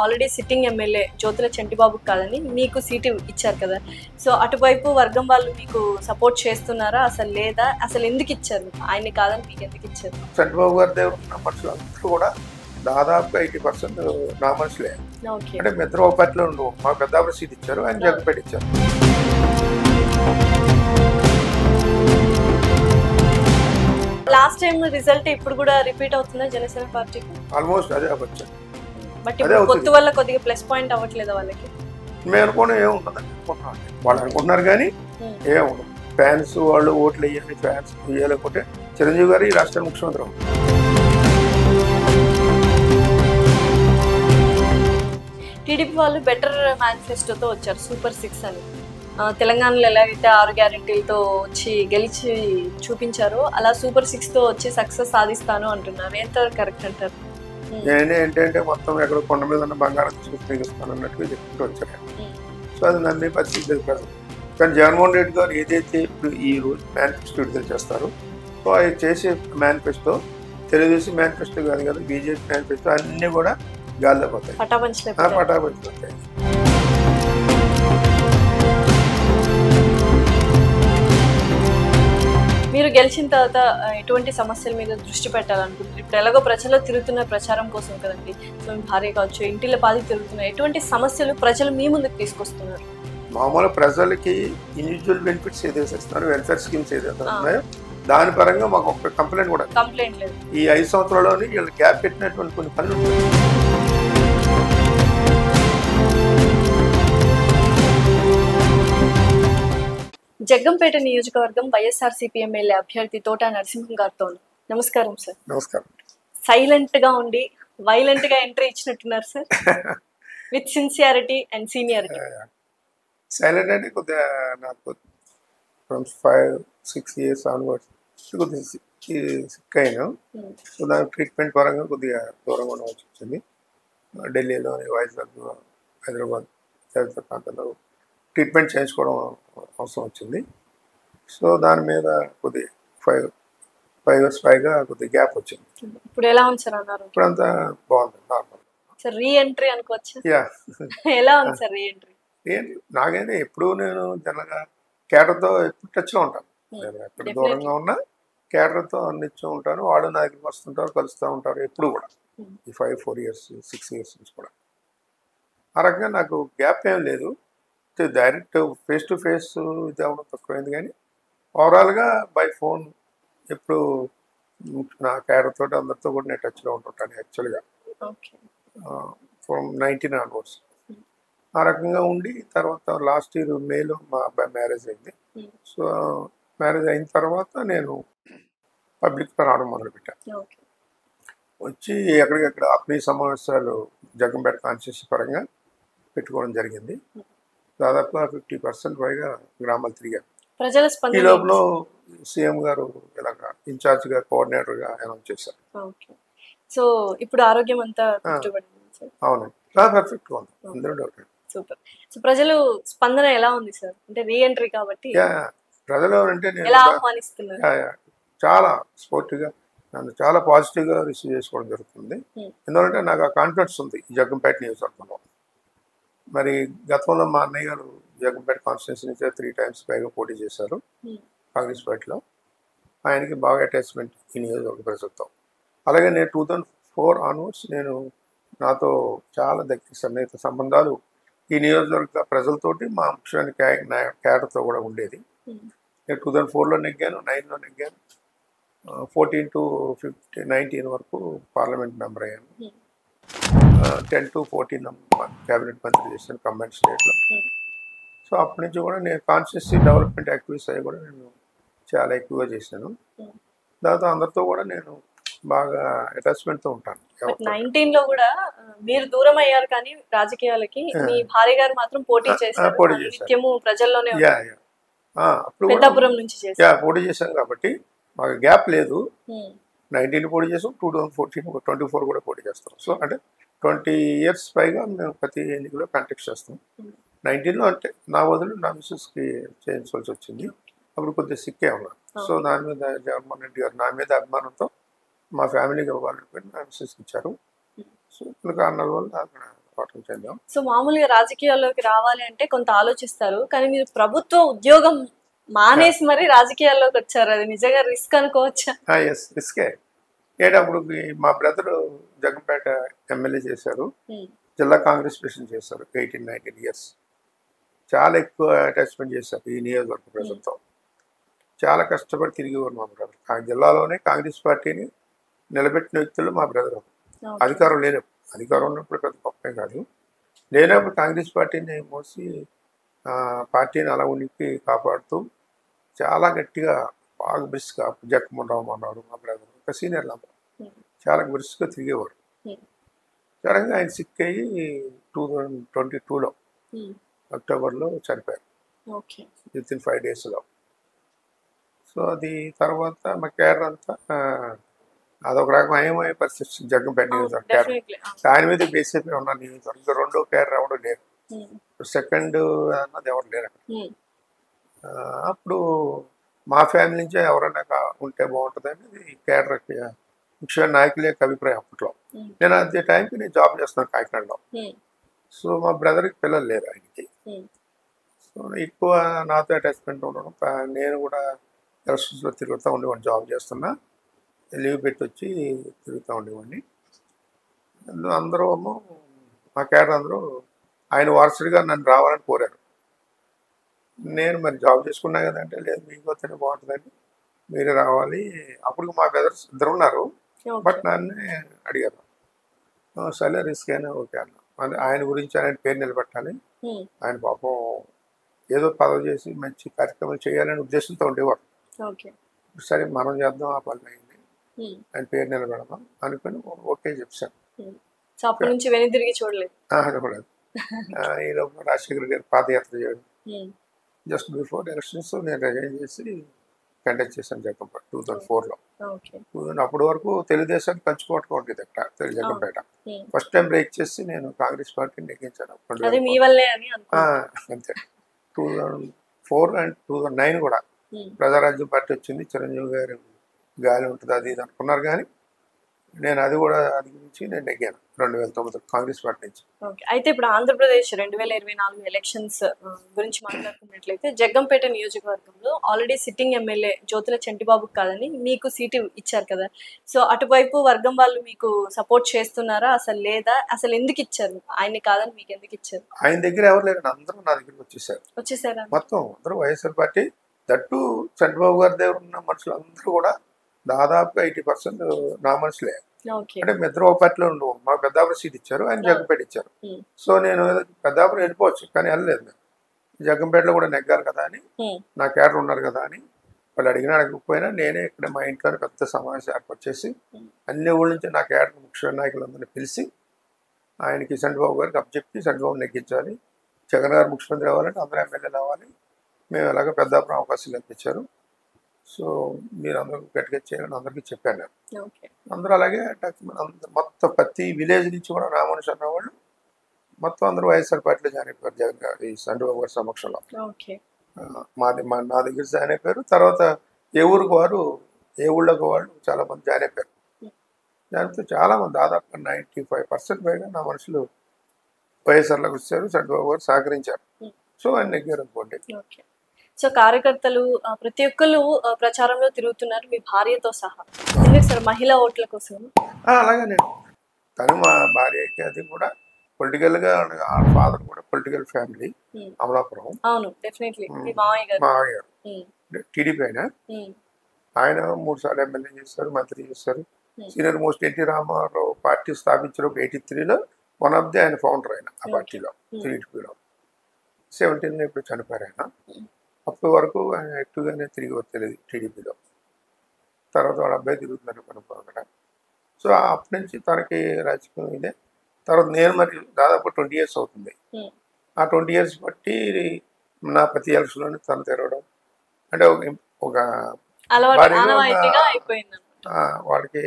Already sitting MLA Jyothula చంటిబాబుకి కాదని మీకు seat ఇచ్చారు కదా. సో అటువైపు వర్గం వాళ్ళు మీకు సపోర్ట్ చేస్తున్నారా అసలు లేదా, అసలు ఎందుకు ఇచ్చారు ఆయన్ని కాదని మీకు ఎందుకు ఇచ్చారు? చంద్రబాబు గారి దగ్గర ఉన్న మనుషులు అందరూ కూడా దాదాపుగా 80% నా మనుషులే. అంటే మిత్ర పార్టీలో ఉండవు. మా పెద్దాపురం సీట్ ఇచ్చారు, ఆయన జగన్పేట ఇచ్చారు. లాస్ట్ టైం రిజల్ట్ ఇప్పుడు కూడా రిపీట్ అవుతుందా జనసేన పార్టీకి? ఆల్మోస్ట్ అదే అవ్వచ్చు. బట్ ఇప్పుడు పొత్తు వల్ల కొద్దిగా ప్లస్ పాయింట్ అవ్వట్లేదు వాళ్ళకి. మేము అనుకోవడం ఏముంటుందని అనుకుంటున్నాం. వాళ్ళు అనుకుంటున్నారు కానీ ఏముండదు. ఫ్యాన్స్ వాళ్ళు ఓట్లు వేయాలి, ఫ్యాన్స్ వేయాలనుకుంటే చిరంజీవి గారు ఈ రాష్ట్ర ముఖ్యమంత్రి. టీడీపీ వాళ్ళు బెటర్ మేనిఫెస్టోతో వచ్చారు, సూపర్ 6 అని. తెలంగాణలో ఎలాగైతే 6 గ్యారెంటీలతో వచ్చి గెలిచి చూపించారో అలా సూపర్ 6తో వచ్చి సక్సెస్ సాధిస్తాను అంటున్నారు. ఎంతవరకు కరెక్ట్ అంటారు? నేనే ఏంటంటే మొత్తం ఎక్కడ కొండ మీద ఉన్న బంగారం తీసుకొస్తాను అన్నట్టుగా చెప్పుకుంటూ వచ్చాను. సో అది నమ్మే పరిస్థితి లేదు కాదు. కానీ జగన్మోహన్ రెడ్డి గారు ఏదైతే ఇప్పుడు ఈ రోజు మేనిఫెస్టో విడుదల చేస్తారో, సో అది చేసే మేనిఫెస్టో తెలుగుదేశం మేనిఫెస్టో కాదు కదా, బీజేపీ మేనిఫెస్టో అన్నీ కూడా గాల్లో పోతాయి, పటాపంచలేకపోతాయి. మీరు గెలిచిన తర్వాత ఎటువంటి సమస్యల మీద దృష్టి పెట్టాలనుకుంటున్నారు? ఇప్పుడు ఎలాగో ప్రజల్లో తిరుగుతున్న ప్రచారం కోసం కదండి, సో భార్య కావచ్చు, ఇంటిలో పాది తిరుగుతున్నారు. ఎటువంటి సమస్యలు ప్రజలు మీ ముందుకు తీసుకొస్తున్నారు? మామూలు ప్రజలకి ఇండివిజువల్ బెనిఫిట్స్ ఏదైతే ఇస్తున్నారు, వెల్ఫేర్ స్కీమ్స్ ఏదైతే ఉన్నాయో దాని పరంగా మాకు ఒక కంప్లైంట్ కూడా లేదు. ఈ 5 సంవత్సరాల్లోని వీళ్ళు గ్యాప్ పెట్టినటువంటి కొన్ని పనులు ఉంటాయి. జగ్గంపేట నియోజకవర్గం వైఎస్ఆర్సీపీ ఎమ్మెల్యే అభ్యర్థి తోట నరసింహం గారితో. నమస్కారం సార్. నమస్కారం. సైలెంట్ గా ఉండి వైలెంట్ గా ఎంట్రీ ఇచ్చినట్టున్నారు sir, with sincerity and seniority. Silent అంటే కొద్దిగా నాకు ఫ్రమ్ 5-6 years ఆన్వర్డ్స్ కొద్దిగా సిక్ అయినా. సో దాని ట్రీట్మెంట్ పరంగా కొద్దిగా దూరంగా ఉండవలసి వచ్చింది. ఢిల్లీలో, వైజాగ్, హైదరాబాద్ తదితర ప్రాంతాల్లో ట్రీట్మెంట్ చేయించుకోవడం అవసరం వచ్చింది. సో దాని మీద కొద్దిగా 5 years పైగా కొద్దిగా గ్యాప్ వచ్చింది. ఇప్పుడు ఎలా ఉంది సార్ అన్నారు? ఇప్పుడు అంతా బాగుంది, నార్మల్. సార్ రీ ఎంట్రీ అనుకోవచ్చు. యా, ఎలా ఉంది సార్ రీ ఎంట్రీ? నాకైతే ఎప్పుడు నేను జనరల్గా కేటర్తో ఎప్పుడు టచ్లో ఉంటాను. నేను ఎక్కడ దూరంగా ఉన్నా కేటర్తో నిత్యం ఉంటాను. వాళ్ళు నా దగ్గరికి వస్తుంటారు, కలుస్తూ ఉంటారు ఎప్పుడు కూడా. ఈ 4 years 6 years నుంచి కూడా ఆ రకంగా నాకు గ్యాప్ ఏం లేదు. డైరెక్ట్ ఫేస్ టు ఫేస్ ఇది అవ్వడం తక్కువైంది, కానీ ఓవరాల్గా బై ఫోన్ ఎప్పుడు నా కేటర్తో అందరితో కూడా నేను టచ్లో ఉంటుంటాను యాక్చువల్గా ఫ్రమ్ 19 onwards. ఆ రకంగా ఉండి తర్వాత లాస్ట్ ఇయర్ మేలో మా అబ్బాయి మ్యారేజ్ అయింది. సో మ్యారేజ్ అయిన తర్వాత నేను పబ్లిక్లో రావడం మొదలుపెట్టాను. వచ్చి ఎక్కడికెక్కడ ఆత్మీయ సమావేశాలు జగ్గంపేట కాన్స్టిట్యూన్సీ పరంగా పెట్టుకోవడం జరిగింది. దాదాపుగా 50% పైగా గ్రామాలు తిరిగాను. ఈ లోపల సీఎం గారు ఇలాగ ఇన్ఛార్జ్గా, కోఆర్డినేటర్గా అనౌన్స్ చేశారు. సో ఇప్పుడు ఆరోగ్యం అంతా అవునండి, పర్ఫెక్ట్గా ఉంది, అందరూ డౌట్. సూపర్. సో ప్రజలు స్పందన ఎలా ఉంది సార్? అంటే రీ ఎంట్రీ కాబట్టి ప్రజలు అంటే ఎలా ఆహ్వానిస్తున్నారు? చాలా స్పోర్టివ్గా, నన్ను చాలా పాజిటివ్గా రిసీవ్ చేసుకోవడం జరుగుతుంది. ఎందుకంటే నాకు ఆ కాన్ఫిడెన్స్ ఉంది ఈ జగ్గంపేట నియోజకవర్గంలో. మరి గతంలో మా అన్నయ్య గారు జగ్గంపేట కాన్స్టిట్యున్సీ నుంచి 3 times పైగా పోటీ చేశారు కాంగ్రెస్ పార్టీలో. ఆయనకి బాగా అటాచ్మెంట్ ఈ నియోజకవర్గ ప్రజలతో. అలాగే నేను 2004 onwards నేను నాతో చాలా దగ్గర సన్నిహిత సంబంధాలు ఈ నియోజకవర్గ ప్రజలతోటి, మా ముఖ్యమైన క్యాడర్తో కూడా ఉండేది. నేను 2004లో నెగ్గాను, 9లో నెగ్గాను, 14 to 19 వరకు పార్లమెంట్ మెంబర్ అయ్యాను. 10 to 14 క్యాబినెట్ మంత్రి చేశాను కంబైన్డ్ స్టేట్లో. సో అప్పటి నుంచి కూడా నేను కాన్స్టిట్యూన్సీ డెవలప్మెంట్ యాక్టివిటీస్ అవి కూడా నేను చాలా ఎక్కువగా చేశాను. దాంతో అందరితో కూడా నేను బాగా అటాచ్మెంట్తో ఉంటాను. 19లో కూడా మీరు దూరం అయ్యారు, కానీ రాజకీయాలకి మీ భార్య గారు మాత్రం పోటీ చేశారు. నిత్యము ప్రజల్లోనే పెద్దాపురం నుంచి పోటీ చేశాను కాబట్టి మాకు గ్యాప్ లేదు. 19 పోటీ చేసాం, 2014, 24 కూడా పోటీ చేస్తాం. సో అంటే 20 years పైగా మేము ప్రతి ఎన్నికలో కంటెక్ట్ చేస్తాం. 19లో అంటే నా వదులు నా మిస్సెస్కి చేయించవలసి వచ్చింది. అప్పుడు కొద్దిగా సిక్కే ఉన్నాను. సో దాని మీద జగన్మోహన్ రెడ్డి గారు నా మీద అభిమానంతో మా ఫ్యామిలీకి ఇవ్వాలని నా మిస్సెస్కి ఇచ్చారు. సో కొన్ని కారణాల వల్ల అక్కడ విశాఖపట్నం చెందాం. సో మామూలుగా రాజకీయాల్లోకి రావాలి అంటే కొంత ఆలోచిస్తారు, కానీ మీరు ప్రభుత్వ ఉద్యోగం మానేసి మరి రాజకీయాల్లోకి వచ్చారు. అది నిజంగా రిస్క్ అనుకోవచ్చా? ఎస్, రిస్కే. అప్పుడు మా బ్రదరు జగంపేట ఎమ్మెల్యే చేశారు, జిల్లా కాంగ్రెస్ ప్రెసిడెంట్ చేశారు 18-19 ఇయర్స్. చాలా ఎక్కువ అటాచ్మెంట్ చేశారు ఈ నియోజకవర్గ ప్రజలతో. చాలా కష్టపడి తిరిగేవారు మా బ్రదర్. ఆ జిల్లాలోనే కాంగ్రెస్ పార్టీని నిలబెట్టిన వ్యక్తులు మా బ్రదర్. అధికారం లేనప్పుడు, అధికారం ఉన్నప్పుడు పెద్ద గొప్పే కాదు, లేనప్పుడు కాంగ్రెస్ పార్టీని మోసి పార్టీని అలా ఉనికి కాపాడుతూ చాలా గట్టిగా బాగా బ్రిస్క్గా జగన్మోహన్ రావు అన్నారు మా బ్రదర్, ఒక సీనియర్లు అందరూ చాలా బ్రిస్క్గా తిరిగేవారు. సడన్గా ఆయన సిక్ అయ్యి 2022లో అక్టోబర్లో చనిపోయారు, విత్ ఇన్ 5 డేస్లో. సో అది తర్వాత మా కేడర్ అంతా అదొక రకం అయమయ్యే పరిస్థితి జగన్పేట నియోజకవర్గం కేడర్. దాని మీద బేస్ అయిపోయి ఉన్న నియోజకవర్గం. ఇంకా రెండో కేడర్ ఎవరు లేరు, సెకండ్ అన్నది ఎవరు లేరు అక్కడ. అప్పుడు మా ఫ్యామిలీ నుంచే ఎవరైనా ఉంటే బాగుంటుంది అనేది కేడర్ ముఖ్యమైన నాయకుల యొక్క అభిప్రాయం అప్పట్లో. నేను అదే టైంకి నేను జాబ్ చేస్తున్నాను కాకినాడలో. సో మా బ్రదర్కి పిల్లలు లేరు ఆయనకి. సో ఎక్కువ నాతో అటాచ్మెంట్ ఉండడం, నేను కూడా ఎలక్షన్స్లో తిరుగుతూ ఉండేవాడిని, జాబ్ చేస్తున్నా, లీవ్ పెట్టి వచ్చి తిరుగుతూ ఉండేవాడిని. అందరూ మా కేడర్ అందరూ ఆయన వారసుడిగా నన్ను రావాలని కోరారు. నేను మరి జాబ్ చేసుకున్నా కదంటే, లేదు మీకు వస్తేనే బాగుంటుందండి, మీరే రావాలి. అప్పుడు మా బ్రదర్స్ ఇద్దరు ఉన్నారు, బట్ నన్నే అడిగారు. సరే రిస్క్ అయినా ఓకే అన్న. ఆయన గురించి ఆయన పేరు నిలబెట్టాలి, ఆయన పాపం ఏదో పదవి చేసి మంచి కార్యక్రమాలు చేయాలనే ఉద్దేశంతో ఉండేవారు. సరే మనం చేద్దాం, ఆ పని అయింది, ఆయన పేరు నిలబెడదాం అనుకుని ఓకే చెప్పాను. అప్పటి నుంచి వెనుదిరిగి చూడలేదు. చూడలేదు. ఈలోపు రాజశేఖర గారు పాదయాత్ర చేయడం, జస్ట్ బిఫోర్ ఎలక్షన్స్ నేను రిజైన్ చేసి కండక్ట్ చేశాను జగంపేట 2004లో. అప్పటి వరకు తెలుగుదేశాన్ని పంచుకోవటం ఉండేది అక్కడ జగంపేట. ఫస్ట్ టైం బ్రేక్ చేసి నేను కాంగ్రెస్ పార్టీని నెగ్గించాను. అంతే 2004 అండ్ 2009 కూడా ప్రజారాజ్యం పార్టీ వచ్చింది, చిరంజీవి గారు గాలి ఉంటుంది అది ఇది అనుకున్నారు, కానీ నేను అది కూడా అది గురించి నేను నెగ్గాను 2009 కాంగ్రెస్ పార్టీ నుంచి. అయితే ఇప్పుడు ఆంధ్రప్రదేశ్ 2024 ఎలక్షన్స్ గురించి మాట్లాడుకున్నట్లయితే, జగ్గంపేట నియోజకవర్గంలో ఆల్రెడీ సిట్టింగ్ ఎమ్మెల్యే జ్యోతుల చంటిబాబుకి కాదని మీకు సీటు ఇచ్చారు కదా. సో అటువైపు వర్గం వాళ్ళు మీకు సపోర్ట్ చేస్తున్నారా అసలు, లేదా అసలు ఎందుకు ఇచ్చారు? ఆయన్ని కాదని మీకు ఎందుకు ఇచ్చారు? ఆయన దగ్గర ఎవరు లేరు, అందరూ నా దగ్గరికి వచ్చేసారా మొత్తం అందరూ వైఎస్ఆర్ పార్టీ. దట్టు చంద్రబాబు గారి దగ్గర ఉన్న మనుషులు అందరూ కూడా దాదాపుగా 80% నా మనుషులే. అంటే మిత్ర ఒక పార్టీలో ఉండవు. మా పెద్దాపురం సీట్ ఇచ్చారు, ఆయన జగ్గంపేట ఇచ్చారు. సో నేను పెద్దాపురం వెళ్ళిపోవచ్చు, కానీ వెళ్ళలేదు. నేను జగ్గంపేటలో కూడా నెగ్గారు కదా అని, నా కేడర్ ఉన్నారు కదా అని వాళ్ళు అడిగినా అడగకపోయినా నేనే ఇక్కడ మా ఇంట్లోనే పెద్ద సమావేశం ఏర్పాటు చేసి అన్ని ఊళ్ళ నుంచి నా కేడర్ ముఖ్య నాయకులందరినీ పిలిచి ఆయనకి చంద్రబాబు గారికి అప్పచెప్పి చంద్రబాబు నెగ్గించాలి, జగన్ గారు ముఖ్యమంత్రి అవ్వాలంటే అందరూ ఎమ్మెల్యేలు అవ్వాలి, మేము ఎలాగో పెద్దాపురం అవకాశం కల్పించారు, సో మీరు అందరూ గట్టిగా చేయాలని అందరికీ చెప్పాను నేను. అందరూ అలాగే మొత్తం ప్రతి విలేజ్ నుంచి కూడా నా మనిషి అన్న వాళ్ళు మొత్తం అందరూ వైఎస్ఆర్ పార్టీలో జాయిన్ అయిపోయారు జగన్ గారు ఈ చంద్రబాబు గారి సమక్షంలో. నా దగ్గర జాయిన్ అయిపోయారు. తర్వాత ఏ ఊరికి వారు, ఏ ఊళ్ళోకి వాళ్ళు చాలా మంది జాయిన్ అయిపోయారు. దానితో చాలా మంది దాదాపు 95% పైగా నా మనుషులు వైఎస్ఆర్లోకి వచ్చారు, చంద్రబాబు గారు సహకరించారు. సో ఆయన నెగ్గారు అనుకోండి. సో కార్యకర్తలు ప్రతి ఒక్కరు ప్రచారంలో తిరుగుతున్నారు, మీ భార్యతో సహా. ఎందుకు సార్? మహిళా ఓట్ల కోసం. అలాగే తను మా భార్యకి అది కూడా పొలిటికల్గా, ఫాదర్ కూడా పొలిటికల్ ఫ్యామిలీ అమలాపురం. అవును, డెఫినెట్లీ. మావయ్య గారు టీడీపీ ఆయన 3 సార్లు ఎమ్మెల్యే చేశారు, మంత్రి చేశారు. Senior most NT Ramarao party స్థాపించిన 83లో వన్ ఆఫ్ ది ఆయన ఫౌండర్ ఆయన ఆ పార్టీలో టీడీపీలో. 17లో ఇప్పుడు చనిపోయారు ఆయన. అప్పటి వరకు ఆయన యాక్టివ్గానే తిరిగి వచ్చేది టీడీపీలో. తర్వాత వాళ్ళ అబ్బాయి తిరుగుతున్నారు అక్కడ. సో అప్పటి నుంచి తనకి రాజకీయం ఇదే. తర్వాత నేను మరి దాదాపు 20 years అవుతుంది. ఆ 20 years బట్టి నా ప్రతి ఎలక్షన్లోనే తను తిరగడం అంటే ఒక వాళ్ళకి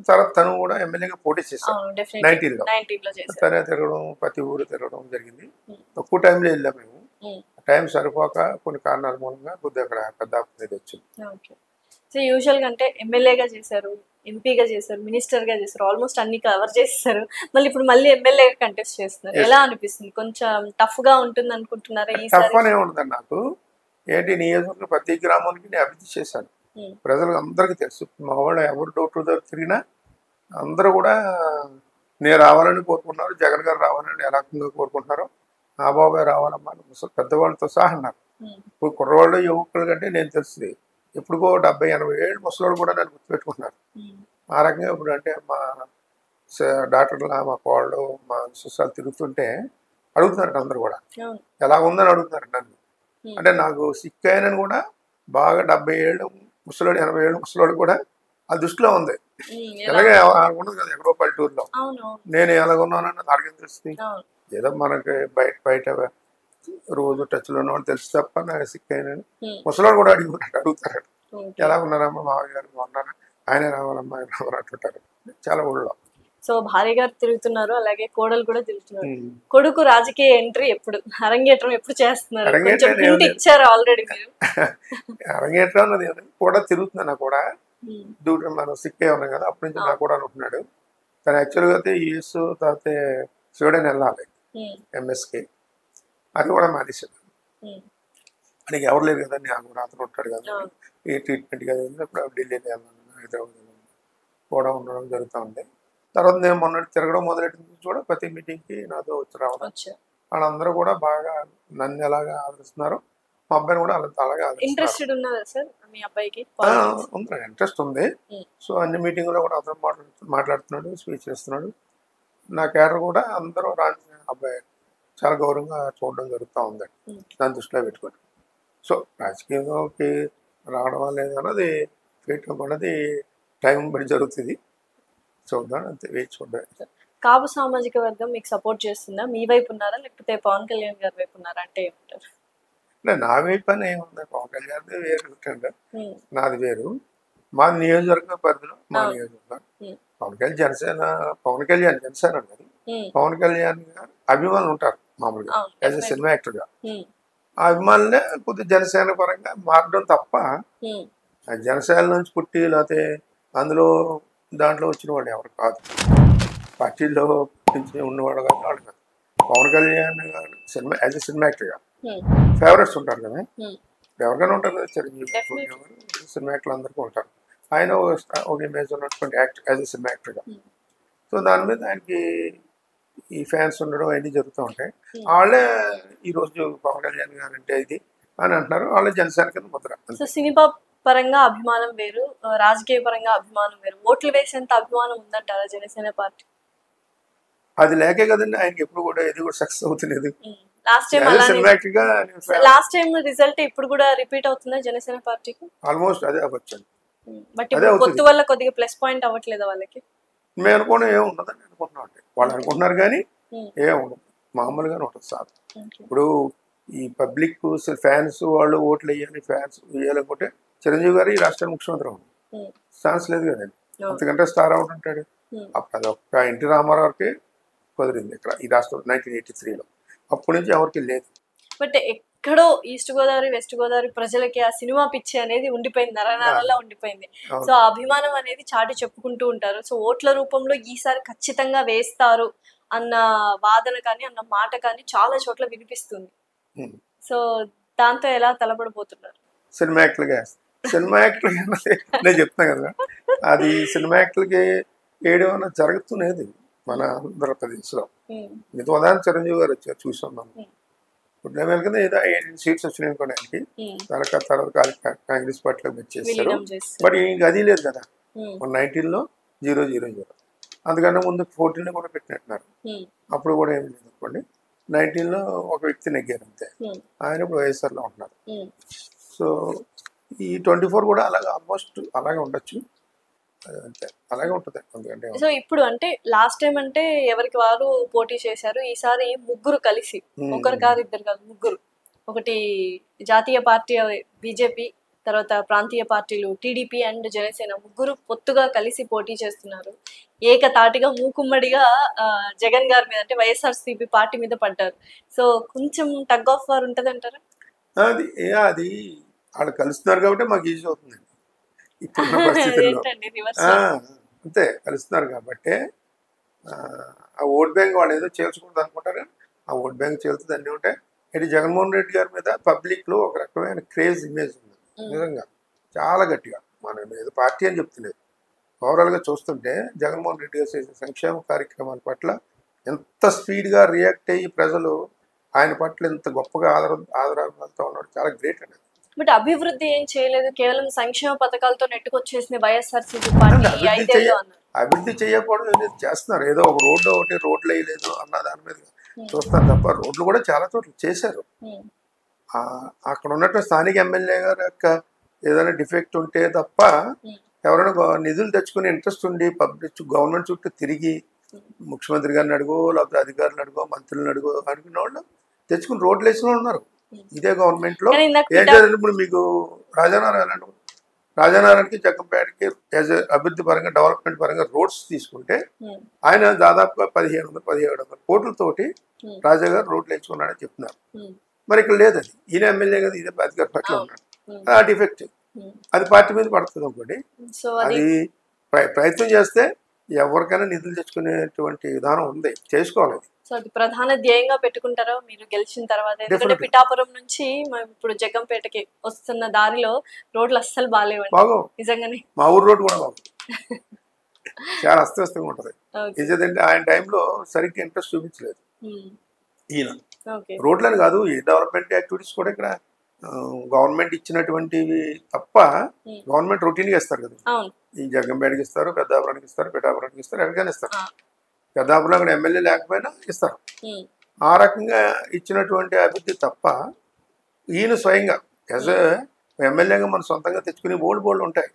తర్వాత తను కూడా ఎమ్మెల్యేగా పోటీ చేశాను 19లో. తనే తిరగడం, ప్రతి ఊరు తిరగడం జరిగింది. తక్కువ టైంలో వెళ్ళాం మేము. టైం సరిపోక కొన్ని కారణాల మూలంగా కొద్దిగా అక్కడ పెద్ద అనేది వచ్చింది. సో యూజువల్గా అంటే ఎమ్మెల్యేగా చేశారు, ఎంపీగా చేశారు, మినిస్టర్గా చేశారు, ఆల్మోస్ట్ అన్ని కవర్ చేస్తారు. మళ్ళీ ఎమ్మెల్యేగా కంటెస్ట్ చేస్తున్నారు. ఎలా అనిపిస్తుంది? కొంచెం టఫ్గా ఉంటుంది అనుకుంటున్నారా టఫ్ ఈసారి? అనే ఉండదండి నాకు. ఏంటి నియోజకవర్గం ప్రతి గ్రామానికి నేను అభివృద్ధి చేశాను. ప్రజలకు అందరికీ తెలుసు. మా వాళ్ళు ఎవరు డోర్ టు డోర్ తిరిగినా అందరూ కూడా నేను రావాలని కోరుకుంటున్నారు. జగన్ గారు రావాలని ఏ రకంగా కోరుకుంటున్నారో ఆ బాబాయ్ రావాలమ్మా పెద్దవాళ్ళతో సహా అన్నారు. ఇప్పుడు కుర్రవాళ్ళు యువకుల కంటే నేను తెలుస్తుంది. ఇప్పుడుకో 70-80 ఏళ్ళు ముసలోళ్ళు కూడా నన్ను గుర్తుపెట్టుకుంటున్నారు. ఆ రకంగా ఇప్పుడు అంటే మా డాక్టర్లు మా కోళ్ళు మా శిష్యాలు తిరుగుతుంటే అడుగుతున్నారు అందరు కూడా ఎలా ఉందని అడుగుతున్నారు నన్ను. అంటే నాకు సిక్ అయినని కూడా బాగా 70 ఏళ్ళు ముసలోడు 80 ఏళ్ళు ముసలోడు కూడా ఆ దృష్టిలో ఉంది. ఎలాగే ఉండదు కదా ఎక్కడో పల్లెటూరులో నేను ఎలాగున్నానని అడిగిన తెలుస్తుంది. ఏదో మనకి బయట రోజు టచ్లో ఉన్నవాడు తెలుసు తప్ప నాకు సిక్ అయినని ముసలోడు కూడా అడుగుతారు ఎలా ఉన్నారమ్మా మామయ్య గారు బాగున్నారా, ఆయన రావాలమ్మా ఆయన రావాలంటుంటారు చాలా ఊళ్ళో. సో భార్య గారు తిరుగుతున్నారు, అలాగే కోడలు కూడా తిరుగుతున్నారు. కొడుకు రాజకీయ ఎంట్రీ ఎప్పుడు, అరంగేట్రం ఎప్పుడు చేస్తున్నారు? ఇచ్చారు ఆల్రెడీ మీరు. అరంగేట్రం అన్నది కూడా తిరుగుతున్నా కూడా దూరం మనం సిక్ అయి ఉన్నాం కదా అప్పటి నుంచి నాకు కూడా అనుకుంటున్నాడు. తను యాక్చువల్గా అయితే యూఎస్ తర్వాత స్వీడన్ వెళ్ళాలి ఎంఎస్కి, అది కూడా మానేసాడు. ఆయనకి ఎవరు లేరు కదా, నేను కూడా అతను ఉంటాడు కదా ఈ ట్రీట్మెంట్ కదా ఇప్పుడు ఢిల్లీలో వెళ్ళాను, హైదరాబాద్ కూడా ఉండడం జరుగుతూ ఉంది. తర్వాత నేను మొన్న తిరగడం మొదలెట్టిన నుంచి కూడా ప్రతి మీటింగ్కి నాతో వచ్చి రావడం, వాళ్ళందరూ కూడా బాగా నన్ను ఎలాగా ఆదరిస్తున్నారు, మా అబ్బాయిని కూడా అలాగే ఇంట్రెస్ట్ ఉంది. సో అన్ని మీటింగ్లో కూడా అతను మాట్లాడుతున్నాడు, స్పీచ్ చేస్తున్నాడు. నా క్యాడర్ కూడా అందరూ అబ్బాయి చాలా గౌరవంగా చూడడం జరుగుతూ ఉందండి దాని దృష్టిలో పెట్టుకొని. సో రాజకీయంలోకి రావడం లేదన్నది చేయటం అన్నది టైం బట్టి జరుగుతుంది, చూద్దాం అంతే, వేచి చూద్దాం. కాపు సామాజిక వర్గం మీకు సపోర్ట్ చేస్తుందా? మీ వైపు ఉన్నారా లేకపోతే పవన్ కళ్యాణ్ గారి వైపు ఉన్నారా? అంటే ఏమంటారు? నా వైపు అని ఏముంది, పవన్ కళ్యాణ్ వేరు, నాది వేరు. మా నియోజకవర్గ పరిధిలో మా నియోజకవర్గం పవన్ కళ్యాణ్ జనసేన గారు పవన్ కళ్యాణ్ గారు అభిమానులు ఉంటారు మామూలుగా యాజ్ ఎ సినిమా యాక్టర్గా. ఆ అభిమానులే కొద్దిగా జనసేన పరంగా మారడం తప్ప జనసేన నుంచి పుట్టి లేకపోతే అందులో దాంట్లో వచ్చిన వాళ్ళు ఎవరు కాదు, పార్టీలో ఉన్నవాడు కాదు వాళ్ళు కాదు. పవన్ కళ్యాణ్ గారు సినిమా యాజ్ ఎ సినిమా యాక్టర్గా ఫేవరెట్స్ ఉంటారు కదా, ఎవరికైనా ఉంటారు కదా, చిరంజీవి సినిమా యాక్టర్లు అందరికీ ఉంటారు. ఆయన ఒక ఇమేజ్ ఉన్నటువంటి యాక్టర్ యాజ్ ఎ సినిమా యాక్టర్గా. సో దాని మీద ఆయనకి ఈ ఫ్యాన్స్ ఉండడం అవన్నీ జరుగుతూ ఉంటాయి. వాళ్ళే ఈరోజు పవన్ కళ్యాణ్ గారు అంటే ఇది అని అంటున్నారు, వాళ్ళే జనసేన కింద ముద్ర. సో సినిమా పరంగా అభిమానం వేరు, రాజకీయ పరంగా అభిమానం వేరు. ఓట్లు వేసేంత అభిమానం ఉందంటారా జనసేన పార్టీ? అది లేకే కదండి ఆయనకి ఎప్పుడు కూడా ఇది కూడా సక్సెస్ అవుతులేదు. లాస్ట్ టైం రిజల్ట్ ఇప్పుడు కూడా రిపీట్ అవుతుందా జనసేన పార్టీకి? ఆల్మోస్ట్ అదే అవ్వచ్చు. బట్ పొత్తు వల్ల కొద్దిగా ప్లస్ పాయింట్ అవ్వట్లేదు వాళ్ళకి. మేము అనుకోవడం ఏముండదని అనుకుంటున్నాం అంటే వాళ్ళు అనుకుంటున్నారు కానీ ఏముండదు, మామూలుగానే ఉంటుంది సార్. ఇప్పుడు ఈ పబ్లిక్ ఫ్యాన్స్ వాళ్ళు ఓట్లు వేయాలి, ఫ్యాన్స్ వేయాలనుకుంటే చిరంజీవి గారు ఈ రాష్ట్రానికి ముఖ్యమంత్రి అవును ఛాన్స్ లేదు కదండి, అంతకంటే స్టార్ అవుట్ ఉంటాడు. అప్పుడు అది ఒక్క ఎన్టీ రామారావుకి కుదిరింది ఇక్కడ ఈ రాష్ట్రం 1983లో, అప్పటి నుంచి ఎవరికి లేదు. బట్ ఎక్కడో ఈస్ట్ గోదావరి వెస్ట్ గోదావరి ప్రజలకి ఆ సినిమా పిచ్చి అనేది ఉండిపోయింది, నరనాలలో ఉండిపోయింది. సో ఆ అభిమానం అనేది చాటి చెప్పుకుంటూ ఉంటారు. సో ఓట్ల రూపంలో ఈసారి ఖచ్చితంగా వేస్తారు అన్న వాదన కానీ అన్న మాట కానీ చాలా చోట్ల వినిపిస్తుంది. సో దాంతో ఎలా తలపడిపోతున్నారు? సినిమా యాక్టర్గా నేను చెప్తున్నా కదా, అది సినిమా యాక్టర్కి వేయడం అన్నది జరుగుతున్నది మన ఆంధ్రప్రదేశ్లో. మిగతా ఉదాహరణ చిరంజీవి గారు వచ్చారు చూసాం మనం, ఇప్పుడు లెవెల్ కింద ఏదో 18 సీట్స్ వచ్చినాయి అనుకోవడానికి, తర్వాత కాంగ్రెస్ పార్టీలోకి వచ్చేస్తారు. బట్ ఇంక అది లేదు కదా, 19లో 0-0-0, అందుకన్నా ముందు 14లో కూడా పెట్టినట్టున్నారు, అప్పుడు కూడా ఏమి లేదు అనుకోండి. 19లో ఒక వ్యక్తి నెగ్గారు అంతే, ఆయన ఇప్పుడు వైఎస్ఆర్లో ఉంటున్నారు. సో ఈ 24 కూడా అలాగే ఆల్మోస్ట్ అలాగే ఉండొచ్చు, అంతే అలాగే ఉంటుంది. ఎందుకంటే సో ఇప్పుడు అంటే లాస్ట్ టైం అంటే ఎవరికి వారు పోటీ చేశారు, ఈసారి ముగ్గురు కలిసి, ఒకరు కాదు ఇద్దరు కాదు ముగ్గురు, ఒకటి జాతీయ పార్టీ బీజేపీ, తర్వాత ప్రాంతీయ పార్టీలు టీడీపీ అండ్ జనసేన, ముగ్గురు పొత్తుగా కలిసి పోటీ చేస్తున్నారు. ఏకతాటిగా మూకుమ్మడిగా జగన్ గారి మీద అంటే వైఎస్ఆర్సీపీ పార్టీ మీద పడ్డారు. సో కొంచెం టగ్ ఆఫ్ వార్ ఉంటుంది అంటారా? అది వాళ్ళు కలుస్తున్నారు కాబట్టి మాకు ఈజీ అవుతుందండి. ఇప్పుడున్న పరిస్థితుల్లో. ఏంటండి రివర్స్? అంతే కలుస్తున్నారు కాబట్టి ఆ ఓట్ బ్యాంక్ వాళ్ళు ఏదో చేర్చుకుంటుంది అనుకుంటారు. ఆ ఓట్ బ్యాంక్ చేరుతుంది అన్నీ ఉంటాయి. ఇది జగన్మోహన్ రెడ్డి గారి మీద పబ్లిక్లో ఒక రకమైన క్రేజ్ ఇమేజ్ ఉంది నిజంగా చాలా గట్టిగా. మనం ఏదో పార్టీ అని చెప్తలేదు, ఓవరాల్గా చూస్తుంటే జగన్మోహన్ రెడ్డి గారు చేసే సంక్షేమ కార్యక్రమాల పట్ల ఎంత స్పీడ్గా రియాక్ట్ అయ్యి ప్రజలు ఆయన పట్ల ఎంత గొప్పగా ఆదరాలతో ఉన్నాడు. చాలా గ్రేట్ అండి. బట్ అభివృద్ధి ఏం చేయలేదు, కేవలం సంక్షేమ పథకాలతో నెట్టుకొచ్చేసిన వైఎస్ఆర్సీపీ పార్టీ ఈ 5 ఏళ్ళు అన్నారు. అభివృద్ధి చేయకపోవడం ఏదైతే చేస్తున్నారు, ఏదో ఒక రోడ్డు ఒకటి రోడ్లు వేయలేదు అన్న దాని మీద చూస్తారు తప్ప రోడ్లు కూడా చాలా చోట్ల చేశారు. అక్కడ ఉన్నట్టు స్థానిక ఎమ్మెల్యే గారు యొక్క ఏదైనా డిఫెక్ట్ ఉంటే తప్ప ఎవరైనా నిధులు తెచ్చుకునే ఇంట్రెస్ట్ ఉండి పబ్లిక్ గవర్నమెంట్ చుట్టూ తిరిగి ముఖ్యమంత్రి గారిని అడుగో లేకపోతే అధికారులు అడుగో మంత్రులను అడుగో అనుకున్న వాళ్ళు తెచ్చుకుని రోడ్లు వేసిన వాళ్ళు ఉన్నారు. ఇదే గవర్నమెంట్ లో ఏం చేయాలంటే ఇప్పుడు మీకు రాజానారాయణకి జగ్గంపేటకి అభివృద్ధి పరంగా డెవలప్మెంట్ పరంగా రోడ్స్ తీసుకుంటే ఆయన దాదాపుగా 1700 కోట్లతోటి రాజా గారు రోడ్లు వేసుకున్నాడని చెప్తున్నారు. మరి ఇక్కడ లేదు, అది ఈయన ఎమ్మెల్యే కదా, ఇదే అధికార పట్ల ఉన్నాడు. ఆ డిఫెక్ట్ అది పార్టీ మీద పడుతుంది ఒకటి. అది ప్రయత్నం చేస్తే ఎవరికైనా నిధులు తెచ్చుకునేటువంటి విధానం ఉంది, చేసుకోవాలి. సో అది ప్రధాన ధ్యేయంగా పెట్టుకుంటారో మీరు గెలిచిన తర్వాత? ఎందుకంటే పిఠాపురం నుంచి ఇప్పుడు జగ్గంపేటకి వస్తున్న దారిలో రోడ్లు అస్సలు బాగాలేవండి. బాగోవు నిజంగానే. మా ఊరు రోడ్డు కూడా బాగుంది, చాలా అస్తవ్యస్తంగా ఉంటుంది. ఎందుకంటే ఆయన టైంలో సరిగ్గా ఇంట్రెస్ట్ చూపించలేదు ఈయన. రోడ్లని కాదు, ఏ డెవలప్మెంట్ యాక్టివిటీస్ కూడా ఇక్కడ గవర్నమెంట్ ఇచ్చినటువంటివి తప్ప గవర్నమెంట్ రొటీన్గా ఇస్తారు కదా. ఈ జగ్గంపేటకి ఇస్తారు, పెద్దాపురానికి ఇస్తారు, పిఠాపురానికి ఇస్తారు, ఎవరికైనా ఇస్తారు. పెద్దాపురం అక్కడ ఎమ్మెల్యే లేకపోయినా ఇస్తారు. ఆ రకంగా ఇచ్చినటువంటి అభివృద్ధి తప్ప ఈయన స్వయంగా యాజ్ ఎమ్మెల్యేగా మన సొంతంగా తెచ్చుకునే బోల్డ్ ఉంటాయి.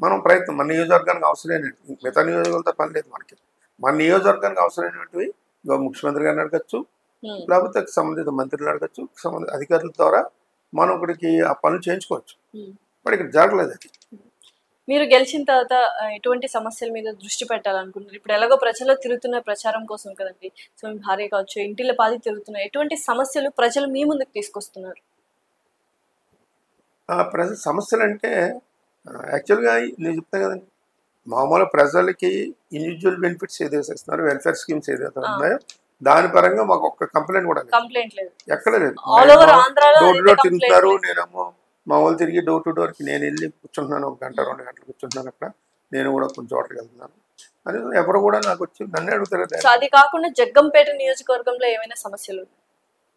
మనం ప్రయత్నం మన నియోజకవర్గానికి అవసరమైనవి, మిగతా నియోజకవర్గాలతో పని లేదు మనకి. మన నియోజకవర్గానికి అవసరమైనటువంటివి ముఖ్యమంత్రి గారిని అడగచ్చు, లేకపోతే సంబంధిత మంత్రులు అడగచ్చు, సంబంధిత అధికారుల ద్వారా మనం ఇక్కడికి ఆ పనులు చేయించుకోవచ్చు. మరి ఇక్కడ జరగలేదు. అది మీరు గెలిచిన తర్వాత ఎటువంటి సమస్యల మీద దృష్టి పెట్టాలనుకుంటున్నారు? ఇప్పుడు ఎలాగో ప్రజలు తిరుగుతున్న ప్రచారం కోసం కదండి, సో మీ భార్య కావచ్చు, ఇంటిల పాది తిరుగుతున్నారు. ఎటువంటి సమస్యలు ప్రజలు మీ ముందుకు తీసుకొస్తున్నారు? ప్రజల సమస్యలు అంటే యాక్చువల్గా నేను చెప్తాను కదండి, మామూలు ప్రజలకి ఇండివిజువల్ బెనిఫిట్స్ ఏదైతే ఇస్తున్నారు, వెల్ఫేర్ స్కీమ్స్ ఏదైతే ఉన్నాయో దాని పరంగా మాకు ఒక్క కంప్లైంట్ కూడా ఎక్కడ లేదు. డోర్ టు డోర్ తిరుగుతారు, నేనేమో మా వాళ్ళు తిరిగి డోర్ టు డోర్కి నేను వెళ్ళి కూర్చుంటున్నాను, 1 గంట 2 గంటలు కూర్చుంటున్నాను అక్కడ, నేను కూడా కొంచెం చోటకి వెళ్తున్నాను అని ఎవరు కూడా నాకు వచ్చి నన్ను అడుగుతారు. అది కాకుండా జగ్గంపేట నియోజకవర్గంలో ఏమైనా సమస్యలు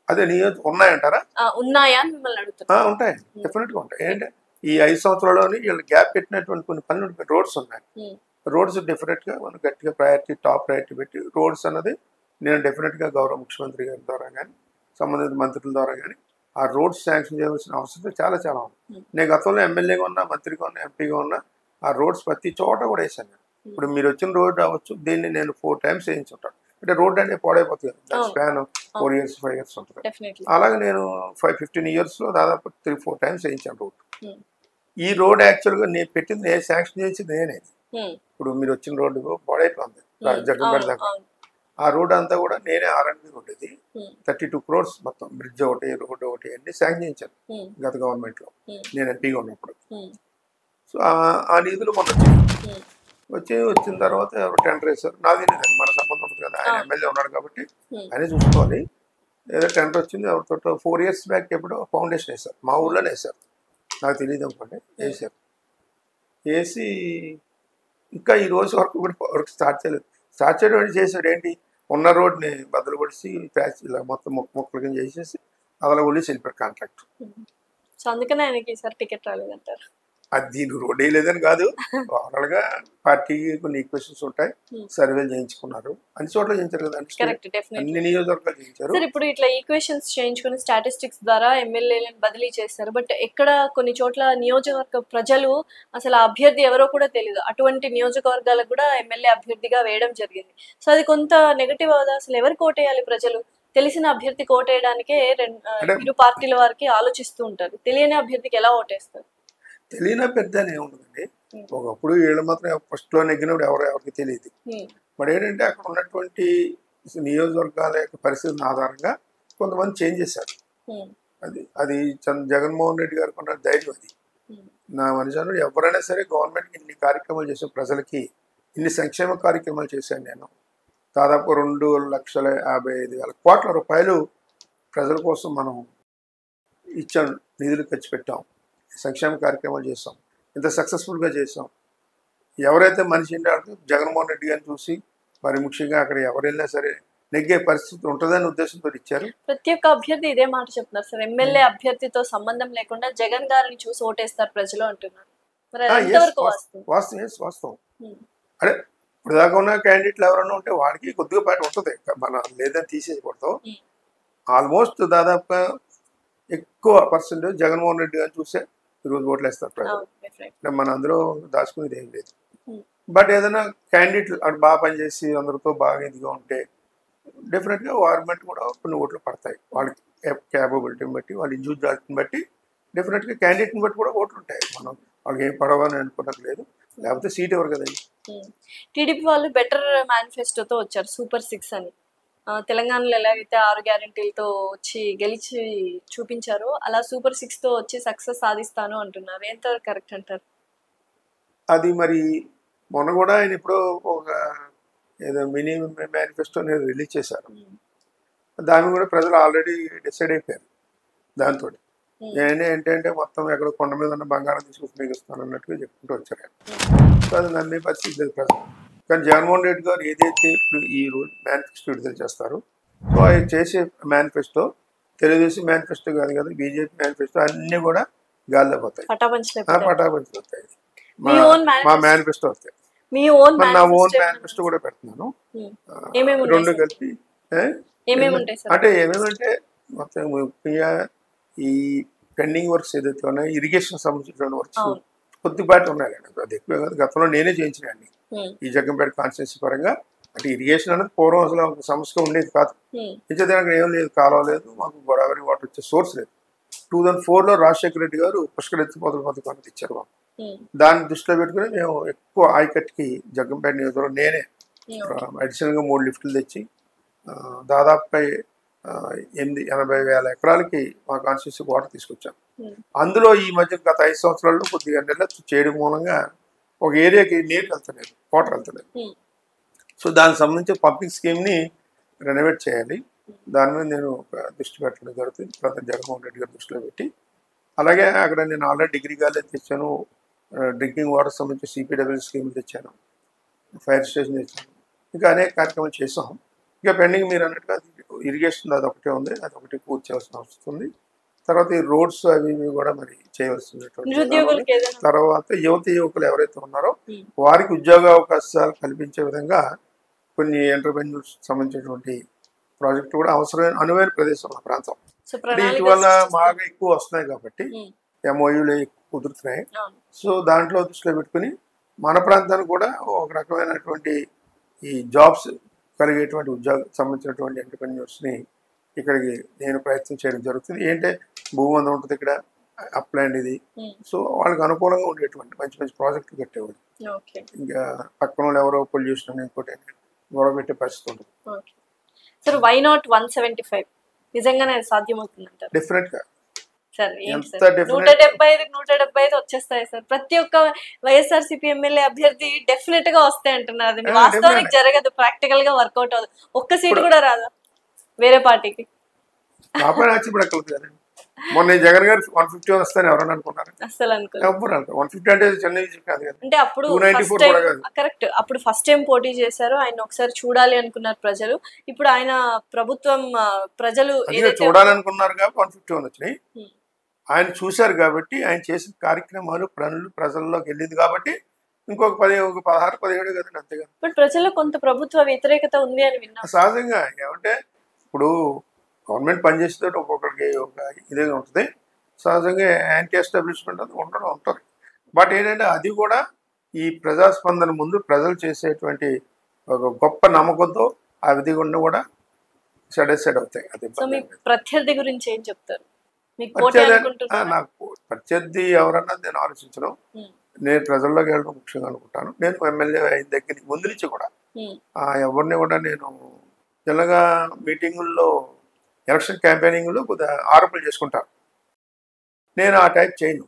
అదే ఉన్నాయంటారా? ఉన్నాయా అని మిమ్మల్ని అడుగుతున్నా. ఉంటాయి, డెఫినెట్గా ఉంటాయి. ఏంటంటే ఈ 5 సంవత్సరాల్లోని వీళ్ళు గ్యాప్ పెట్టినటువంటి కొన్ని పనులు, రోడ్స్ ఉన్నాయి. రోడ్స్ డెఫినెట్గా మనం గట్టిగా టాప్ ప్రయారిటీ పెట్టి రోడ్స్ అన్నది నేను డెఫినెట్గా గౌరవ ముఖ్యమంత్రి గారి ద్వారా కానీ సంబంధిత మంత్రుల ద్వారా కానీ ఆ రోడ్స్ శాంక్షన్ చేయవలసిన అవసరం చాలా చాలా ఉంది. నేను గతంలో ఎమ్మెల్యేగా ఉన్నా, మంత్రిగా ఉన్నా, ఎంపీగా ఉన్నా ఆ రోడ్స్ ప్రతి చోట కూడా వేసాను. ఇప్పుడు మీరు వచ్చిన రోడ్ అవ్వచ్చు, దీన్ని నేను 4 times వేయించుంటాను. అంటే రోడ్ అనేది పాడైపోతుంది, స్పాన్ 4 years 5 years ఉంటుంది. అలాగే నేను 15 yearsలో దాదాపు 3-4 times వేయించాను రోడ్. ఈ రోడ్ యాక్చువల్గా నేను పెట్టింది, నేను శాంక్షన్ చేసింది నేనే. ఇప్పుడు మీరు వచ్చిన రోడ్డు పాడైపోయింది జగ్గంపేట దాకా, ఆ రోడ్ అంతా కూడా నేనే R&B ఉండేది. 32 crores మొత్తం, బ్రిడ్జ్ ఒకటి, రోడ్ ఒకటి అన్ని శాంక్షన్ చేయించాను గత గవర్నమెంట్లో నేను ఎంపీగా ఉన్నప్పుడు. సో ఆ నిధులు మొన్న వచ్చిన తర్వాత ఎవరు టెండర్ వేశారు, నాది మన సంబంధం ఉంటుంది కదా, ఆయన ఎమ్మెల్యే ఉన్నాడు కాబట్టి ఆయనే చూసుకోవాలి. ఏదో టెండర్ వచ్చింది ఎవరితో 4 years బ్యాక్ ఎప్పుడో ఫౌండేషన్ వేశారు, మా ఊళ్ళోనే వేశారు, నాకు తెలియదు అనుకోండి. వేసారు, వేసి ఇంకా ఈ రోజు వరకు కూడా వర్క్ స్టార్ట్ చేయలేదు. స్టార్ట్ చేయడం చేశాడు ఏంటి, ఉన్న రోడ్ని బదులు పడిసి ప్యాచ్ ఇలా మొత్తం మొక్కలు చేసేసి అలా వదిలేసి వెళ్ళిపోయారు కాంట్రాక్ట్. సో అందుకనే ఆయనకి ఈసారి టికెట్ రాలేదంటారు. అది దీనికి రోడ్ వేయలేదని కాదు, ఓవరాల్గా పార్టీకి కొన్ని ఈక్వేషన్స్ ఉంటాయి, సర్వేలు చేయించుకున్నారు, అన్ని చోట్ల చేయించారు కదా, అన్ని నియోజకవర్గాలు చేయించారు. సార్ ఇప్పుడు ఇట్లా ఈక్వేషన్స్ చేయించుకుని స్టాటిస్టిక్స్ ద్వారా ఎమ్మెల్యేలను బదిలీ చేస్తారు, బట్ ఎక్కడ కొన్ని చోట్ల నియోజకవర్గ ప్రజలు అసలు అభ్యర్థి ఎవరో కూడా తెలియదు, అటువంటి నియోజకవర్గాలకు కూడా ఎమ్మెల్యే అభ్యర్థిగా వేయడం జరిగింది. సో అది కొంత నెగటివ్ అవుదా? అసలు ఎవరికి ఓటేయాలి ప్రజలు? తెలిసిన అభ్యర్థికి ఓటేయడానికే ఇరు పార్టీల వారికి ఆలోచిస్తూ ఉంటారు, తెలియని అభ్యర్థికి ఎలా ఓటేస్తారు? తెలియని పెద్ద ఏముంటుందండి, ఒకప్పుడు వీళ్ళు మాత్రం ఫస్ట్లో నెగ్గినప్పుడు ఎవరికి తెలియదు. మరి ఏంటంటే అక్కడ ఉన్నటువంటి నియోజకవర్గాల యొక్క పరిస్థితుల ఆధారంగా కొంతమంది చేంజ్ చేశారు. అది జగన్మోహన్ రెడ్డి గారికి ఉన్న ధైర్యం అది. నా మనిషి ఎవరైనా సరే గవర్నమెంట్కి ఇన్ని కార్యక్రమాలు చేసాం, ప్రజలకి ఇన్ని సంక్షేమ కార్యక్రమాలు చేశాను నేను. దాదాపు 2,55,000 కోట్ల రూపాయలు ప్రజల కోసం మనం ఇచ్చాం, నిధులు ఖర్చు పెట్టాం, సంక్షేమ కార్యక్రమాలు చేసాం, ఇంత సక్సెస్ఫుల్గా చేసాం. ఎవరైతే మనిషి ఏంటంటే జగన్మోహన్ రెడ్డి గారిని చూసి మరి ముఖ్యంగా అక్కడ ఎవరు వెళ్ళినా సరే నెగ్గే పరిస్థితి ఉంటుందనే ఉద్దేశంతో ఇచ్చారు. ప్రతి ఒక్క అభ్యర్థి ఇదే మాట చెప్తున్నారు సార్, ఎమ్మెల్యే అభ్యర్థితో సంబంధం లేకుండా జగన్ గారిని చూసి ఓటేస్తారు ప్రజలు అంటున్నారు. మరి అది ఎంతవరకు వాస్తవం. అదే ఇప్పుడు దాకా ఉన్న క్యాండిడేట్లు ఎవరైనా ఉంటే వాడికి కొద్దిగా పాటు ఉంటుంది, మనం లేదని తీసేయకూడదు. ఆల్మోస్ట్ దాదాపుగా ఎక్కువ పర్సెంటేజ్ జగన్మోహన్ రెడ్డి గారిని చూసే ఈరోజు ఓట్లు వేస్తారు ప్రజలు. మన అందరూ దాచుకునేది ఏం లేదు. బట్ ఏదైనా క్యాండిడేట్లు అటు బాగా పనిచేసి అందరితో బాగా ఇదిగా ఉంటే డెఫినెట్గా గవర్నమెంట్ కూడా కొన్ని ఓట్లు పడతాయి. వాళ్ళకి క్యాపబిలిటీని బట్టి, వాళ్ళ ఇండివిజువాలిటీని బట్టి, డెఫినెట్గా క్యాండిడేట్ని బట్టి కూడా ఓట్లు ఉంటాయి. మనం వాళ్ళకి ఏం పడవని అనుకోవడం లేదు, లేకపోతే సీట్ ఎవరు కదండి. టీడీపీ వాళ్ళు బెటర్ మేనిఫెస్టోతో వచ్చారు, సూపర్ 6 అని. తెలంగాణలో ఎలాగైతే 6 గ్యారెంటీలతో వచ్చి గెలిచి చూపించారో అలా సూపర్ 6తో వచ్చి సక్సెస్ సాధిస్తాను అంటున్నారు. ఎంతవరకు కరెక్ట్ అంటారు? అది మరి మొన్న కూడా ఆయన ఇప్పుడు ఒక ఏదో మినీ మేనిఫెస్టో అనేది రిలీజ్ చేశారు. దాన్ని కూడా ప్రజలు ఆల్రెడీ డిసైడ్ అయిపోయారు. దాంతో ఏంటంటే మొత్తం ఎక్కడ కొండ మీద ఉన్న బంగారం తీసుకొచ్చి మీకు ఇస్తాను అన్నట్టుగా చెప్పుకుంటూ వచ్చారు. సో అది నమ్మే పరిస్థితి లేదు ప్రజలు. కానీ జగన్మోహన్ రెడ్డి గారు ఏదైతే ఇప్పుడు ఈ రోజు మేనిఫెస్టో విడుదల చేస్తారు, సో ఆయన చేసే మేనిఫెస్టో తెలుగుదేశం మేనిఫెస్టో కాదు కదా, బీజేపీ మేనిఫెస్టో అన్నీ కూడా గాల్లో పోతాయి, పటాపంచలు వస్తాయి. మా మేనిఫెస్టో వస్తాయి. నా ఓన్ మేనిఫెస్టో కూడా పెడుతున్నాను, రెండు కలిపి. అంటే ఏమేమంటే మొత్తం ముఖ్యంగా ఈ పెండింగ్ వర్క్స్ ఏదైతే ఉన్నాయో ఇరిగేషన్ సంబంధించిన వర్క్స్ కొద్దిపాటి ఉన్నాయి. అది ఎక్కువ కాదు, గతంలో నేనే చేయించినాన్ని ఈ జగ్గంపేట కాన్స్టిట్యున్సీ పరంగా. అంటే ఇరిగేషన్ అనేది పూర్వం అసలు ఒక సమస్య ఉండేది కాదు, ఇచ్చేదానికి ఏం లేదు, కాలువ లేదు, మాకు గోదావరి వాటర్ వచ్చే సోర్స్ లేదు. 2004లో రాజశేఖర రెడ్డి గారు పుష్కర ఎత్తిపోతల పథకం అనేది ఇచ్చారు మాకు. దాన్ని దృష్టిలో పెట్టుకుని మేము ఎక్కువ ఆయకట్టుకి జగ్గంపేట నియోజకవర్గం నేనే అడిషనల్గా 3 లిఫ్టులు తెచ్చి దాదాపు 80,000 ఎకరాలకి మా కాన్స్టిట్యూన్సీ వాటర్ తీసుకొచ్చాను. అందులో ఈ మధ్య గత 5 సంవత్సరాల్లో కొద్దిగా నెలలు చేయడం మూలంగా ఒక ఏరియాకి నీరు వెళ్తలేదు, వాటర్ వెళ్తలేదు. సో దానికి సంబంధించి పంపింగ్ స్కీమ్ని రెనోవేట్ చేయాలి. దాని మీద నేను దృష్టి పెట్టడం జరుగుతుంది, జగన్మోహన్ రెడ్డి గారి దృష్టిలో పెట్టి. అలాగే అక్కడ నేను ఆల్రెడీ డిగ్రీ కాలేజ్ తెచ్చాను, డ్రింకింగ్ వాటర్ సంబంధించి సిపిడబ్ల్యూ స్కీమ్ తెచ్చాను, ఫైర్ స్టేషన్ తెచ్చాను, ఇంకా అనేక కార్యక్రమాలు చేసాం. ఇంకా పెండింగ్ మీరు అన్నట్టుగా ఇరిగేషన్ అదొకటే ఉంది, అదొకటి పూర్తి చేయాల్సిన అవసరం ఉంది. తర్వాత ఈ రోడ్స్ అవి కూడా మరి చేయవలసినటువంటి, తర్వాత యువకులు ఎవరైతే ఉన్నారో వారికి ఉద్యోగ అవకాశాలు కల్పించే విధంగా కొన్ని ఎంటర్ప్రెన్యూర్స్ సంబంధించినటువంటి ప్రాజెక్టులు కూడా అవసరమైన అనువైన ప్రదేశం ఆ ప్రాంతం. ఇటీవల బాగా ఎక్కువ వస్తున్నాయి కాబట్టి ఎంఓయూలు కుదురుతున్నాయి. సో దాంట్లో దృష్టిలో పెట్టుకుని మన ప్రాంతానికి కూడా ఒక రకమైనటువంటి ఈ జాబ్స్ కలిగేటువంటి ఉద్యోగం సంబంధించినటువంటి ఎంటర్ప్రెన్యూర్స్ని ఇక్కడికి నేను ప్రయత్నం చేయడం జరుగుతుంది. ఏంటంటే భూమి ఉంటుంది ఇక్కడ, అప్లాండ్ ఇది, సో వాళ్ళకి అనుకూలంగా ఉండేటువంటి మంచి మంచి ప్రాజెక్టులు కట్టేవాళ్ళు. ఇంకా పక్కన వాళ్ళు ఎవరో పొల్యూషన్ ఇంకోటి గొడవ పెట్టే పరిస్థితి ఉంటుంది. సార్ వై నాట్ 175 నిజంగానే సాధ్యమవుతుందంటారు? డెఫినెట్ గా సార్ 175 వచ్చేస్తాయి సార్. ప్రతి ఒక్క వైఎస్ఆర్సీపీ ఎమ్మెల్యే అభ్యర్థి డెఫినెట్ గా వస్తాయి అంటున్నారు. వాస్తవానికి జరగదు, ప్రాక్టికల్ గా వర్కౌట్ అవ్వదు. ఒక్క సీట్ కూడా రాదా వేరే పార్టీకి? మొన్న జగన్ గారు 150 వస్తాయని ఎవరన్నా అనుకున్నారు? అసలు అనుకోలేదు. 150 అంటే చెన్నై కాదు కదా, అంటే అప్పుడు కరెక్ట్. అప్పుడు ఫస్ట్ టైం పోటీ చేశారు, ఆయన ఒకసారి చూడాలి అనుకున్నారు ప్రజలు. ఇప్పుడు ఆయన ప్రభుత్వం ప్రజలు చూడాలనుకున్నారు కాబట్టి 151 వచ్చినాయి. ఆయన చూశారు కాబట్టి, ఆయన చేసిన కార్యక్రమాలు పనులు ప్రజల్లోకి వెళ్ళింది కాబట్టి ఇంకొక 16, 17 కదండి, అంతేగా. ఇప్పుడు ప్రజల్లో కొంత ప్రభుత్వ వ్యతిరేకత ఉంది అని విన్నా. సహజంగా ఏమంటే ఇప్పుడు గవర్నమెంట్ పనిచేసేటట్టు ఒక్కొక్కరికి ఒక ఇదే ఉంటుంది. సహజంగా యాంటీ ఎస్టాబ్లిష్మెంట్ అది ఉంటుంది. బట్ ఏంటంటే అది కూడా ఈ ప్రజాస్పందన ముందు ప్రజలు చేసేటువంటి ఒక గొప్ప నమ్మకంతో ఆ విధిగా కూడా సెడ్ అవుతాయి. అది ప్రత్యర్థి గురించి ఏం చెప్తారు? నాకు ప్రత్యర్థి ఎవరన్నా నేను ఆలోచించను. నేను ప్రజల్లోకి వెళ్ళడం ముఖ్యంగా అనుకుంటాను. నేను ఎమ్మెల్యే అయిన దగ్గర ముందు నుంచి కూడా ఎవరిని కూడా నేను జనరల్గా మీటింగుల్లో ఎలక్షన్ క్యాంపెయినింగ్లో కొద్దిగా ఆరోపణలు చేసుకుంటాను. నేను ఆ టైప్ చేయను.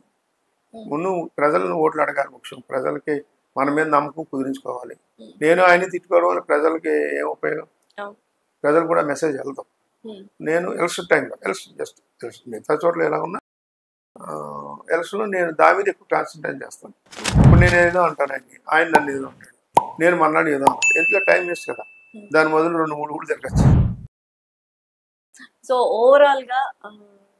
ముందు ప్రజలను ఓట్లు అడగాలి ముఖ్యం. ప్రజలకి మన మీద నమ్మకం కుదిరించుకోవాలి. నేను ఆయన తిట్టుకోవడం వల్ల ప్రజలకి ఏం ఉపయోగం? ప్రజలు కూడా మెసేజ్ వెళ్తాం. నేను ఎలక్షన్ టైంలో ఎలక్షన్ మిగతా చోట్ల ఎలా ఉన్నా ఎలక్షన్లో నేను దాని మీద ఎక్కువ కాన్సన్ట్రేట్ చేస్తాను. ఇప్పుడు నేను ఏదో అంటాను, ఆయన నన్ను ఏదో అంటాడు, నేను మన్నాడు ఏదో అంటాను. ఎందుకంటే టైం వేస్ట్ కదా. దాని మొదలు 2-3 ఊళ్ళు తిరగచ్చు. సో ఓవరాల్ గా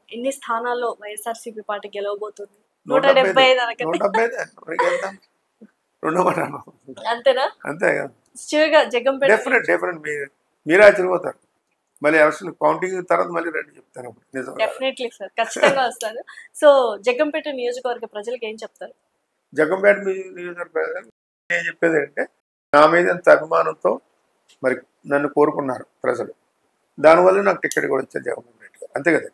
ఎన్ని స్థానాల్లో వైఎస్ఆర్సీపీ పార్టీ గెలవబోతుంది? 175 అంతేనా? అంతే కదా. జగంపేట డెఫినెట్ మీరే ఆశ్చర్యపోతారు. మళ్ళీ ఎలక్షన్ కౌంటింగ్ తర్వాత మళ్ళీ రండి చెప్తాను. డెఫినెట్లీ సార్, ఖచ్చితంగా వస్తాను. సో జగంపేట నియోజకవర్గ ప్రజలకు ఏం చెప్తారు? జగంపేట నియోజకవర్గ ప్రజలకు నేను చెప్పేది ఏంటంటే, నా మీద ఎంత అభిమానంతో మరి నన్ను కోరుకున్నారు ప్రజలు, దానివల్ల నాకు టికెట్ కూడా ఇచ్చారు జగన్మోహన్ రెడ్డి గారు. అంతే కదా.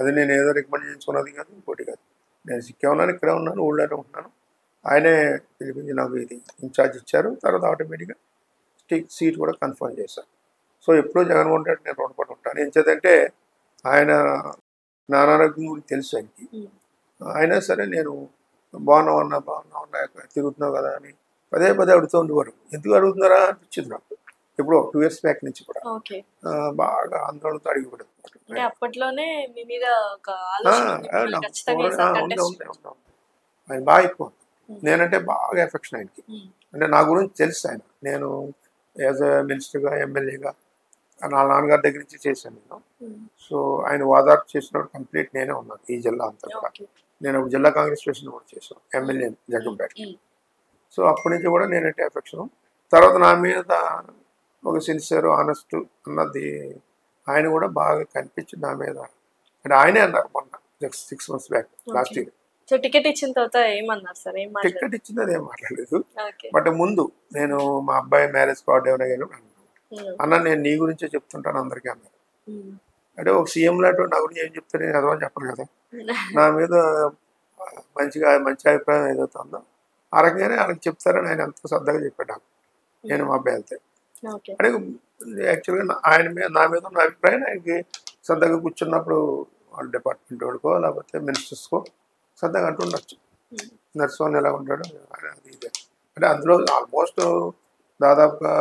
అది నేను ఏదో రికమెండ్ చేసుకున్నది కాదు, ఇంకోటి కాదు. నేను సిక్కే ఉన్నాను, ఇక్కడే ఉన్నాను, ఊళ్ళోనే ఉంటున్నాను. ఆయనే పిలిపించి నాకు ఇది ఇన్ఛార్జ్ ఇచ్చారు. తర్వాత ఆటోమేటిక్గా సీట్ కూడా కన్ఫర్మ్ చేశారు. సో ఎప్పుడూ జగన్మోహన్ రెడ్డి నేను రుణపడి ఉంటాను. ఎంచేదంటే ఆయన నానారోగ్యం గురించి తెలుసు ఆయనకి. అయినా సరే నేను బాగున్నా తిరుగుతున్నావు కదా అని పదే అడుగుతూ ఉండేవారు. ఎందుకు అడుగుతున్నారా అనిపించింది నాకు. ఎప్పుడో 2 years బ్యాక్ నుంచి కూడా బాగా ఆందోళనతో అడిగిపోయాడు. ఆయన బాగా ఎక్కువ, నేనంటే బాగా ఎఫెక్షన్ ఆయనకి. అంటే నా గురించి తెలుసు ఆయన. నేను యాజ్ ఎ మినిస్టర్గా, ఎమ్మెల్యేగా నా నాన్నగారి దగ్గర నుంచి చేశాను నేను. సో ఆయన వాదార్పు చేసినప్పుడు కంప్లీట్ నేనే ఉన్నాను ఈ జిల్లా అంతా కూడా. నేను జిల్లా కాంగ్రెస్ ప్రెసిడెంట్ కూడా చేశాను, ఎమ్మెల్యే జగంపేట. సో అప్పటి నుంచి కూడా నేనంటే ఎఫెక్షన్. తర్వాత నా మీద ఒక సిన్సియర్ ఆనెస్ట్ అన్నది ఆయన కూడా బాగా కనిపించి నా మీద, అంటే ఆయనే అన్నారు మొన్న 6 months back last year. So ticket ఇచ్చిన తర్వాత ఏమన్నారు సార్? టికెట్ ఇచ్చింది ఏం మాట్లాడలేదు. బట్ ముందు నేను మా అబ్బాయి మ్యారేజ్ కార్డు ఏమైనా అన్న నేను నీ గురించే చెప్తుంటాను అందరికీ అన్నారు. అంటే ఒక సీఎం లాంటి నా గురించి ఏం చెప్తాను, నేను అదవని చెప్పను కదా. నా మీద మంచి అభిప్రాయం ఏదైతే ఉందో ఆ రకంగానే వాళ్ళకి చెప్తారని ఆయన ఎంతో శ్రద్ధగా చెప్పాడు. నేను మా అబ్బాయి వెళ్తే అంటే యాక్చువల్గా ఆయన మీద నా మీద ఉన్న అభిప్రాయం ఆయనకి శ్రద్ధగా కూర్చున్నప్పుడు వాళ్ళ డిపార్ట్మెంట్ వాడికో లేకపోతే మినిస్టర్స్కో శ్రద్ధగా అంటుండొచ్చు. నర్సింహన్ ఎలా ఉంటాడు అది ఇదే. అంటే అందులో ఆల్మోస్ట్ దాదాపుగా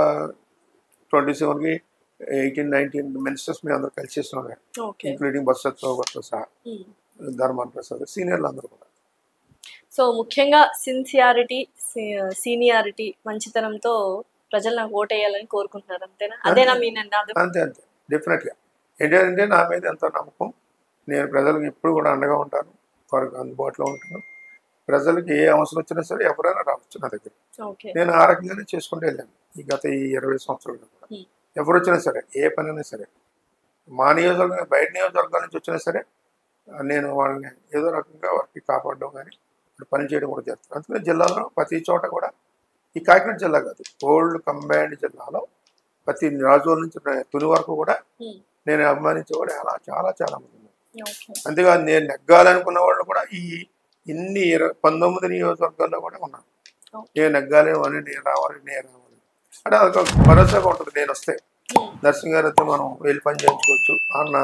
27కి 18-19 మినిస్టర్స్ మేము అందరూ కలిసి చేస్తున్నాం, ఇంక్లూడింగ్ బొత్స సహా, ధర్మాన ప్రసాద్, సీనియర్లు అందరూ కూడా. సో ముఖ్యంగా సీనియారిటీ మంచితనంతో ప్రజలు నాకు ఓటు వేయాలని కోరుకుంటున్నారు, అంతేనా? అదేనా మీ నినాదం? అంతే డెఫినెట్గా. ఏంటంటే నా మీద ఎంతో నమ్మకం. నేను ప్రజలకు ఎప్పుడు కూడా అండగా ఉంటాను, వారికి అందుబాటులో ఉంటాను. ప్రజలకి ఏ అవసరం వచ్చినా సరే ఎవరైనా రావచ్చు నా దగ్గర. నేను ఆ రకంగానే చేసుకుంటూ వెళ్ళాను ఈ గత 20 సంవత్సరాలుగా కూడా. ఎవరు వచ్చినా సరే, ఏ పనైనా సరే, మా నియోజకవర్గం బయట నియోజకవర్గాల నుంచి వచ్చినా సరే నేను వాళ్ళని ఏదో రకంగా వారికి కాపాడడం కానీ పని చేయడం కూడా చేస్తాను. అందుకని జిల్లాలో ప్రతి చోట కూడా, ఈ కాకినాడ జిల్లా కాదు, ఓల్డ్ కంబైన్డ్ జిల్లాలో ప్రతి రాజుల నుంచి తుని వరకు కూడా నేను అభిమానించే కూడా అలా చాలా మంది ఉన్నారు. అంతేకాదు నేను నెగ్గాలనుకున్న వాళ్ళు కూడా ఈ ఇన్ని 19 నియోజకవర్గాల్లో కూడా ఉన్నాను. నేను నెగ్గాలి అని, నేను రావాలి అంటే అదొక భరోసాగా ఉంటుంది. నేను వస్తే నర్సింగ్ గారు అయితే మనం వెళ్ళి పని చేయించుకోవచ్చు అన్న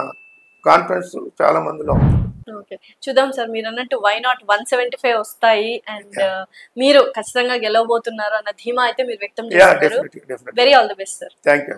కాన్ఫిడెన్స్ చాలా మందిలో ఉంది. చూద్దాం సార్, మీరు అన్నట్టు వై నాట్ 175 వస్తాయి అండ్ మీరు ఖచ్చితంగా గెలవబోతున్నారు అన్న ధీమా అయితే మీరు వ్యక్తం చేస్తున్నారు. Very all the best sir. Thank you.